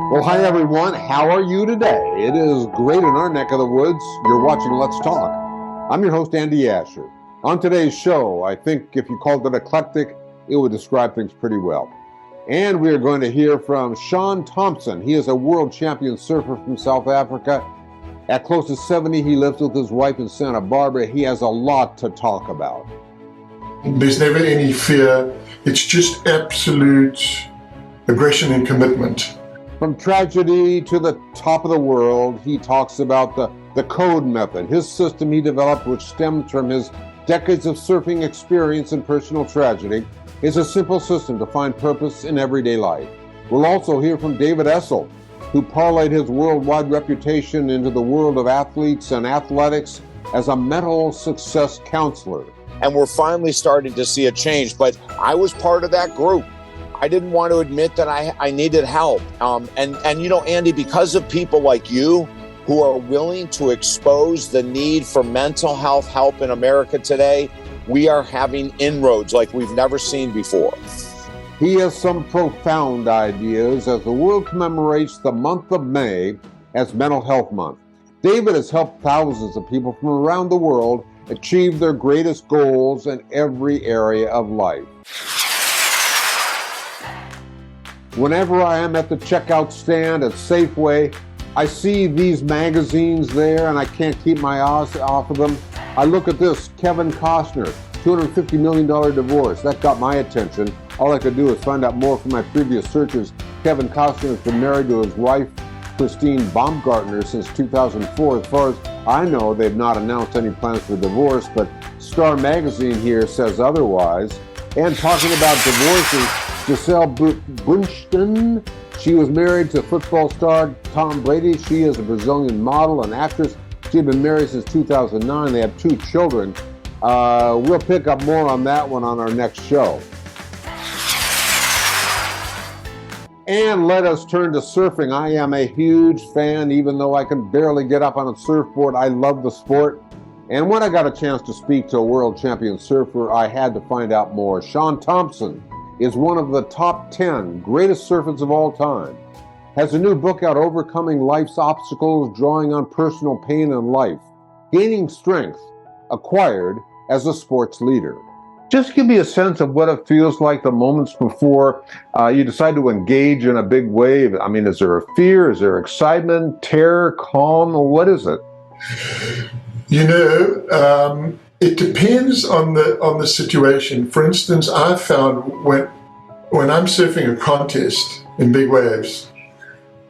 Well, hi everyone. How are you today? It is great in our neck of the woods. You're watching Let's Talk. I'm your host, Andy Asher. On today's show, I think if you called it eclectic, it would describe things pretty well. And we are going to hear from Shaun Tomson. He is a world champion surfer from South Africa. At close to 70, he lives with his wife in Santa Barbara. He has a lot to talk about. There's never any fear. It's just absolute aggression and commitment. From tragedy to the top of the world, he talks about the code method, his system he developed, which stems from his decades of surfing experience and personal tragedy. It's a simple system to find purpose in everyday life. We'll also hear from David Essel, who parlayed his worldwide reputation into the world of athletes and athletics as a mental success counselor. And we're finally starting to see a change, but I was part of that group. I didn't want to admit that I needed help. And you know, Andy, because of people like you who are willing to expose the need for mental health help in America today, we are having inroads like we've never seen before. He has some profound ideas as the world commemorates the month of May as Mental Health Month. David has helped thousands of people from around the world achieve their greatest goals in every area of life. Whenever I am at the checkout stand at Safeway, I see these magazines there and I can't keep my eyes off of them. I look at this, Kevin Costner, $250 million divorce. That got my attention. All I could do is find out more from my previous searches. Kevin Costner has been married to his wife, Christine Baumgartner, since 2004. As far as I know, they've not announced any plans for divorce, but Star Magazine here says otherwise. And talking about divorces, Gisele Bündchen, she was married to football star Tom Brady. She is a Brazilian model and actress. She's been married since 2009. They have 2 children. We'll pick up more on that one on our next show. And let us turn to surfing. I am a huge fan, even though I can barely get up on a surfboard. I love the sport. And when I got a chance to speak to a world champion surfer, I had to find out more. Shaun Tomson is one of the top 10 greatest surfers of all time. Has a new book out, Overcoming Life's Obstacles, drawing on personal pain in life, gaining strength acquired as a sports leader. Just give me a sense of what it feels like the moments before you decide to engage in a big wave. I mean, is there a fear? Is there excitement, terror, calm? What is it? You know, it depends on the situation. For instance, I've found when I'm surfing a contest in big waves,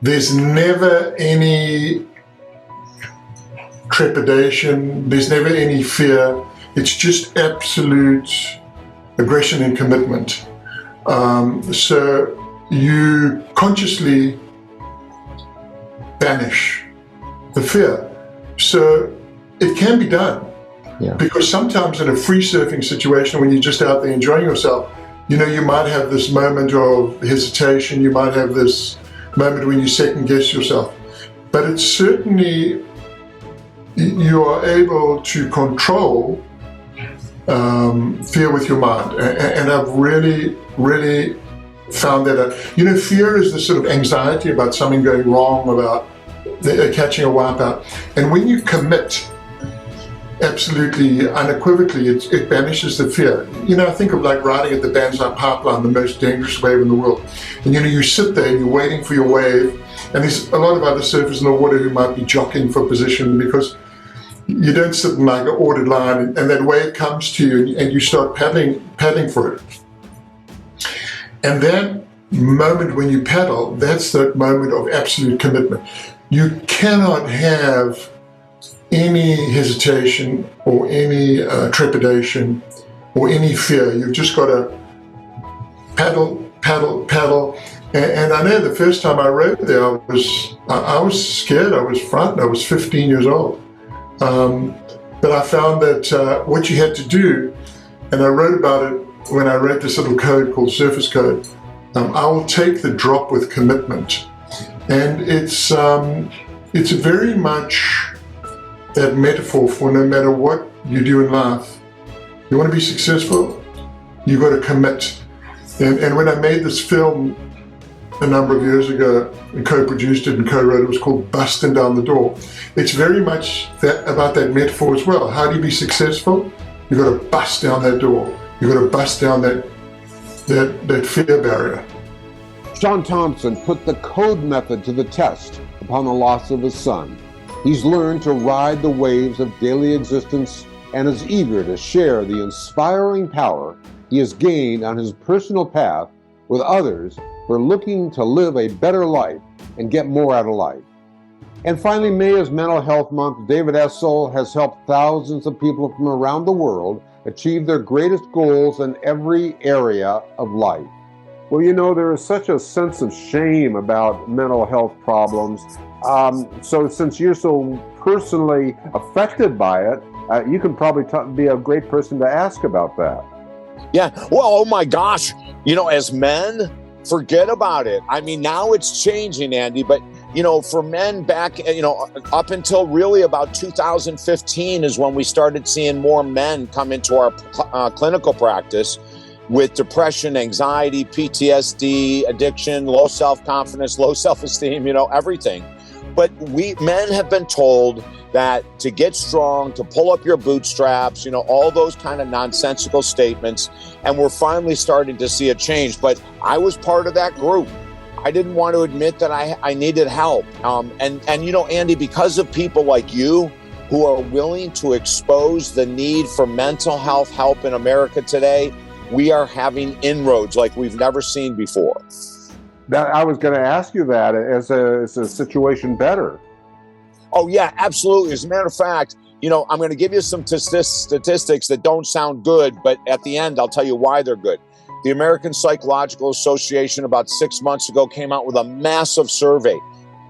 there's never any trepidation, there's never any fear. It's just absolute aggression and commitment. So you consciously banish the fear. So it can be done. Yeah. Because sometimes in a free surfing situation, when you're just out there enjoying yourself, you know, you might have this moment of hesitation, you might have this moment when you second guess yourself. But it's certainly, you are able to control fear with your mind. And I've really, really found that out. You know, fear is the sort of anxiety about something going wrong, about catching a wipeout. And when you commit, absolutely, unequivocally, it banishes the fear. You know, I think of like riding at the Banzai Pipeline, the most dangerous wave in the world. And you know, you sit there and you're waiting for your wave, and there's a lot of other surfers in the water who might be jockeying for position because you don't sit in like an ordered line and that wave comes to you and you start paddling for it. And that moment when you paddle, that's that moment of absolute commitment. You cannot have any hesitation or any trepidation or any fear. You've just got to paddle, paddle, paddle. And I know the first time I rode there, I was scared. I was frightened. I was 15 years old. But I found that what you had to do, and I wrote about it when I read this little code called Surface Code, I will take the drop with commitment. And it's very much that metaphor for no matter what you do in life, you want to be successful, you've got to commit. And when I made this film, a number of years ago and co-produced it and co-wrote it. It was called Busting Down the Door. It's very much about that metaphor as well. How do you be successful? You've got to bust down that door. You've got to bust down that fear barrier. Sean Thompson put the code method to the test upon the loss of his son. He's learned to ride the waves of daily existence and is eager to share the inspiring power he has gained on his personal path with others who are looking to live a better life and get more out of life. And finally, May is Mental Health Month. David Essel has helped thousands of people from around the world achieve their greatest goals in every area of life. Well, you know, there is such a sense of shame about mental health problems. So since you're so personally affected by it, you can probably be a great person to ask about that. Yeah. Well, oh my gosh. You know, as men, forget about it. I mean, now it's changing, Andy, but you know, for men back, you know, up until really about 2015 is when we started seeing more men come into our clinical practice with depression, anxiety, PTSD, addiction, low self-confidence, low self-esteem, you know, everything. But we men have been told that to get strong, to pull up your bootstraps, you know, all those kind of nonsensical statements. And we're finally starting to see a change. But I was part of that group. I didn't want to admit that I needed help. And you know, Andy, because of people like you who are willing to expose the need for mental health help in America today, we are having inroads like we've never seen before. I was going to ask you that. Is a situation better? Oh, yeah, absolutely. As a matter of fact, you know, I'm going to give you some statistics that don't sound good, but at the end, I'll tell you why they're good. The American Psychological Association about 6 months ago came out with a massive survey.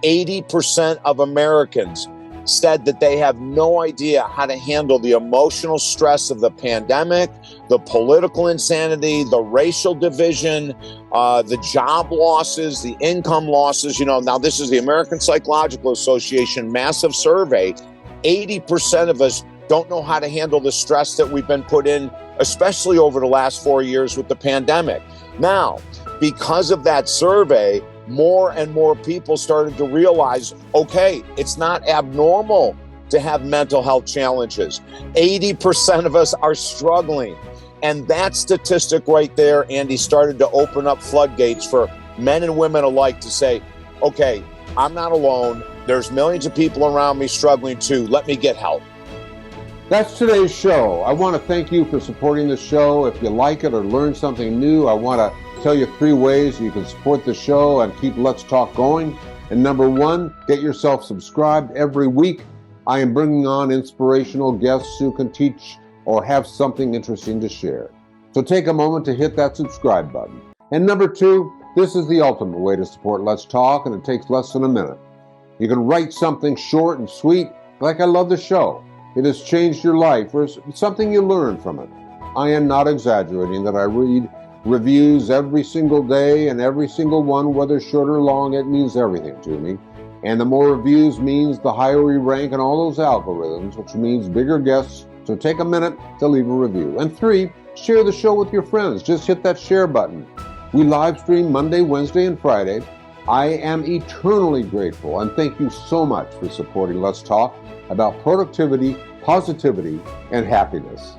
80% of Americans said that they have no idea how to handle the emotional stress of the pandemic, the political insanity, the racial division, the job losses, the income losses. You know, now this is the American Psychological Association massive survey. 80% of us don't know how to handle the stress that we've been put in, especially over the last 4 years with the pandemic. Now, because of that survey, more and more people started to realize, okay, it's not abnormal to have mental health challenges. 80% of us are struggling. And that statistic right there, Andy, started to open up floodgates for men and women alike to say, okay, I'm not alone. There's millions of people around me struggling too. Let me get help. That's today's show. I want to thank you for supporting the show. If you like it or learn something new, I want to tell you 3 ways you can support the show and keep Let's Talk going. And number 1, get yourself subscribed. Every week, I am bringing on inspirational guests who can teach or have something interesting to share. So take a moment to hit that subscribe button. And number 2, this is the ultimate way to support Let's Talk, and it takes less than a minute. You can write something short and sweet, like I love the show. It has changed your life, or something you learned from it. I am not exaggerating that I read reviews every single day, and every single one, whether short or long, it means everything to me. And the more reviews means the higher we rank in all those algorithms, which means bigger guests. So take a minute to leave a review. And 3, share the show with your friends. Just hit that share button. We live stream Monday, Wednesday, and Friday. I am eternally grateful, and thank you so much for supporting Let's Talk about productivity, positivity, and happiness.